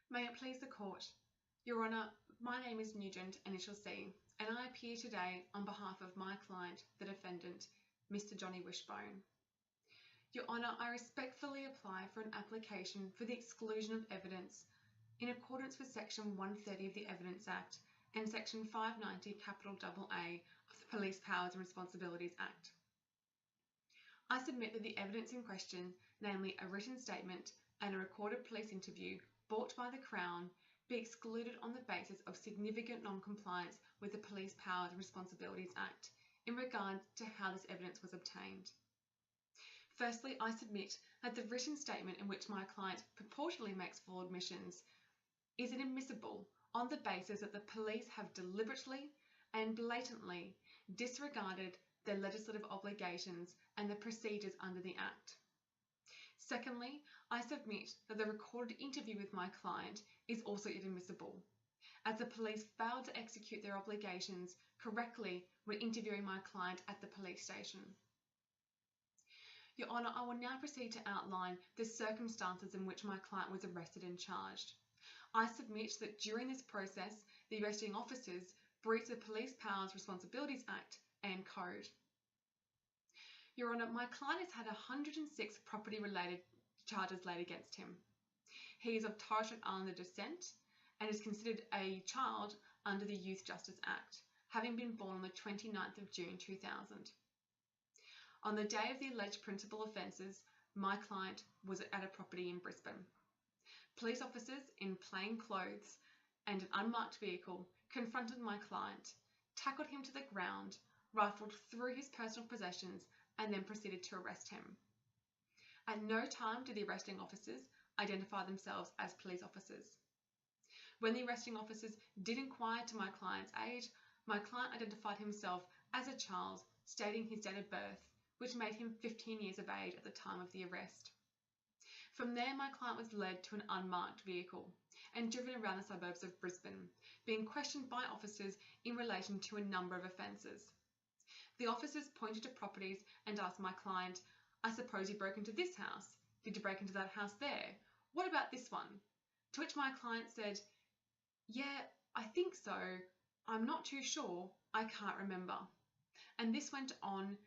May it please the Court. Your Honour, my name is Nugent, initial C, and I appear today on behalf of my client, the defendant, Mr. Johnny Wishbone. Your Honour, I respectfully apply for an application for the exclusion of evidence in accordance with Section 130 of the Evidence Act and Section 590 AA of the Police Powers and Responsibilities Act. I submit that the evidence in question, namely a written statement and a recorded police interview brought by the Crown, be excluded on the basis of significant non-compliance with the Police Powers and Responsibilities Act in regard to how this evidence was obtained. Firstly, I submit that the written statement in which my client purportedly makes full admissions is inadmissible on the basis that the police have deliberately and blatantly disregarded their legislative obligations and the procedures under the Act. Secondly, I submit that the recorded interview with my client is also inadmissible, as the police failed to execute their obligations correctly when interviewing my client at the police station. Your Honour, I will now proceed to outline the circumstances in which my client was arrested and charged. I submit that during this process, the arresting officers breached the Police Powers Responsibilities Act and Code. Your Honour, my client has had 106 property-related charges laid against him. He is of Torres Strait Islander descent and is considered a child under the Youth Justice Act, having been born on the 29th of June 2000. On the day of the alleged principal offences, my client was at a property in Brisbane. Police officers in plain clothes and an unmarked vehicle confronted my client, tackled him to the ground, rifled through his personal possessions, and then proceeded to arrest him. At no time did the arresting officers identify themselves as police officers. When the arresting officers did inquire to my client's age, my client identified himself as a child, stating his date of birth, which made him 15 years of age at the time of the arrest. From there, my client was led to an unmarked vehicle and driven around the suburbs of Brisbane, being questioned by officers in relation to a number of offences. The officers pointed to properties and asked my client, "I suppose you broke into this house. Did you break into that house there? What about this one?" To which my client said, "Yeah, I think so. I'm not too sure. I can't remember." And this went on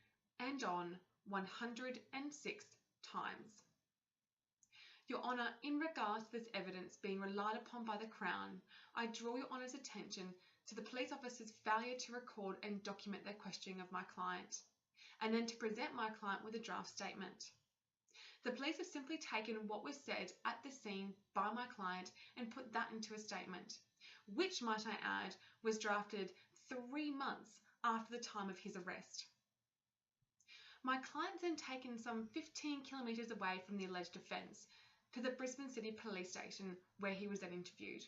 and on 106 times. Your Honour, in regards to this evidence being relied upon by the Crown, I draw your Honour's attention to the police officers' failure to record and document their questioning of my client, and then to present my client with a draft statement. The police have simply taken what was said at the scene by my client and put that into a statement, which, might I add, was drafted 3 months after the time of his arrest. My client then taken some 15 kilometres away from the alleged offence to the Brisbane City Police Station, where he was then interviewed.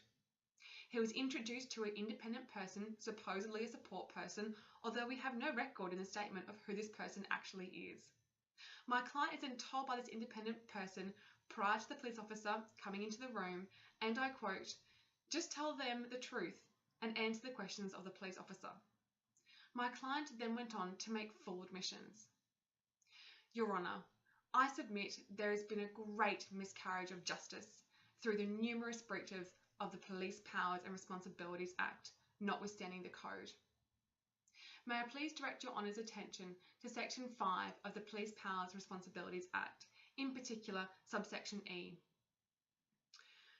He was introduced to an independent person, supposedly a support person, although we have no record in the statement of who this person actually is. My client is then told by this independent person prior to the police officer coming into the room, and I quote, "Just tell them the truth and answer the questions of the police officer." My client then went on to make full admissions. Your Honour, I submit there has been a great miscarriage of justice through the numerous breaches of the Police Powers and Responsibilities Act, notwithstanding the Code. May I please direct your Honour's attention to Section 5 of the Police Powers and Responsibilities Act, in particular subsection E.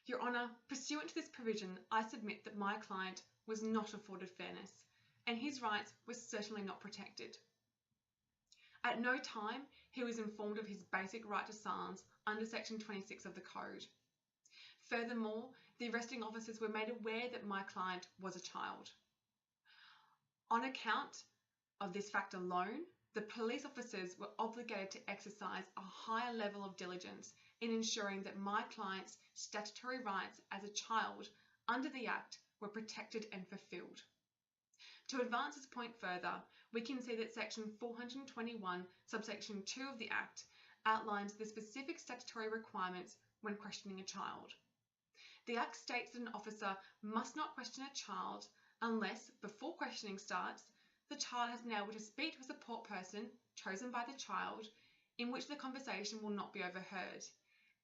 Your Honour, pursuant to this provision, I submit that my client was not afforded fairness, and his rights were certainly not protected. At no time he was informed of his basic right to silence under Section 26 of the Code. Furthermore, the arresting officers were made aware that my client was a child. On account of this fact alone, the police officers were obligated to exercise a higher level of diligence in ensuring that my client's statutory rights as a child under the Act were protected and fulfilled. To advance this point further, we can see that Section 421, subsection 2 of the Act outlines the specific statutory requirements when questioning a child. The Act states that an officer must not question a child unless, before questioning starts, the child has been able to speak to a support person chosen by the child in which the conversation will not be overheard,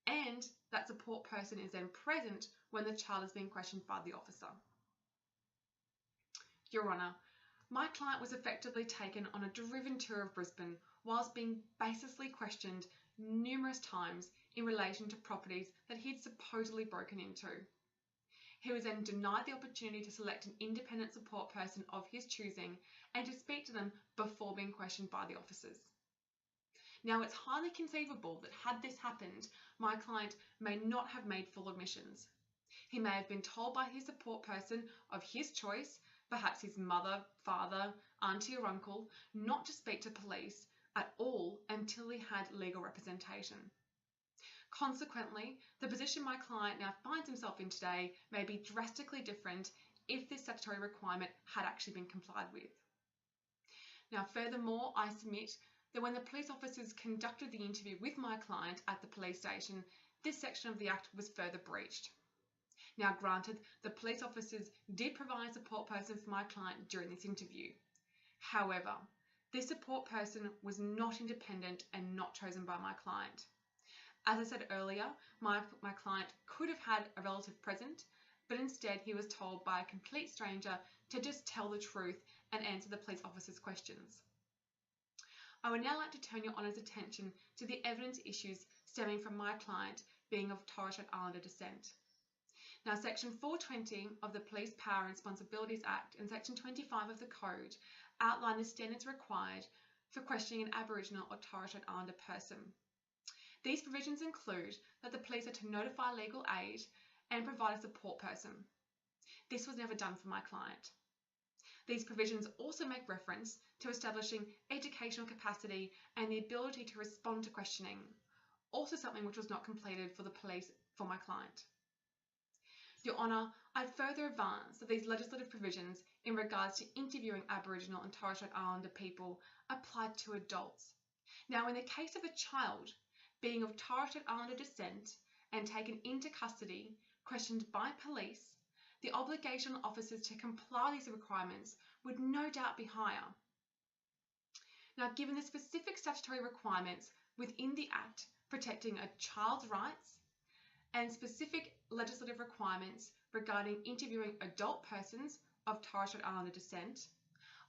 and that support person is then present when the child is being questioned by the officer. Your Honour, my client was effectively taken on a driven tour of Brisbane whilst being baselessly questioned numerous times in relation to properties that he'd supposedly broken into. He was then denied the opportunity to select an independent support person of his choosing and to speak to them before being questioned by the officers. Now, it's highly conceivable that had this happened, my client may not have made full admissions. He may have been told by his support person of his choice, perhaps his mother, father, auntie or uncle, not to speak to police at all until he had legal representation. Consequently, the position my client now finds himself in today may be drastically different if this statutory requirement had actually been complied with. Now, furthermore, I submit that when the police officers conducted the interview with my client at the police station, this section of the Act was further breached. Now, granted, the police officers did provide a support person for my client during this interview. However, this support person was not independent and not chosen by my client. As I said earlier, my client could have had a relative present, but instead he was told by a complete stranger to just tell the truth and answer the police officer's questions. I would now like to turn Your Honour's attention to the evidence issues stemming from my client being of Torres Strait Islander descent. Now, Section 420 of the Police Power and Responsibilities Act and Section 25 of the Code outline the standards required for questioning an Aboriginal or Torres Strait Islander person. These provisions include that the police are to notify legal aid and provide a support person. This was never done for my client. These provisions also make reference to establishing educational capacity and the ability to respond to questioning, also something which was not completed for the police for my client. Your Honour, I'd further advance that these legislative provisions in regards to interviewing Aboriginal and Torres Strait Islander people apply to adults. Now, in the case of a child being of Torres Strait Islander descent and taken into custody, questioned by police, the obligation on officers to comply with these requirements would no doubt be higher. Now, given the specific statutory requirements within the Act protecting a child's rights and specific legislative requirements regarding interviewing adult persons of Torres Strait Islander descent,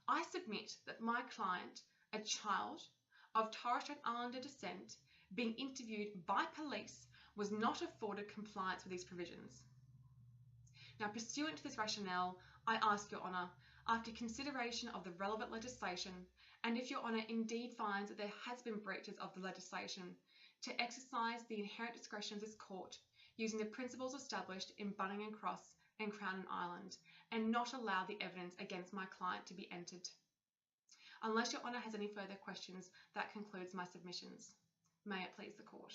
I submit that my client, a child of Torres Strait Islander descent, being interviewed by police was not afforded compliance with these provisions. Now, pursuant to this rationale, I ask Your Honour, after consideration of the relevant legislation, and if Your Honour indeed finds that there has been breaches of the legislation, to exercise the inherent discretion of this court using the principles established in Bunning and Cross and Crown and Island, and not allow the evidence against my client to be entered. Unless Your Honour has any further questions, that concludes my submissions. May it please the Court.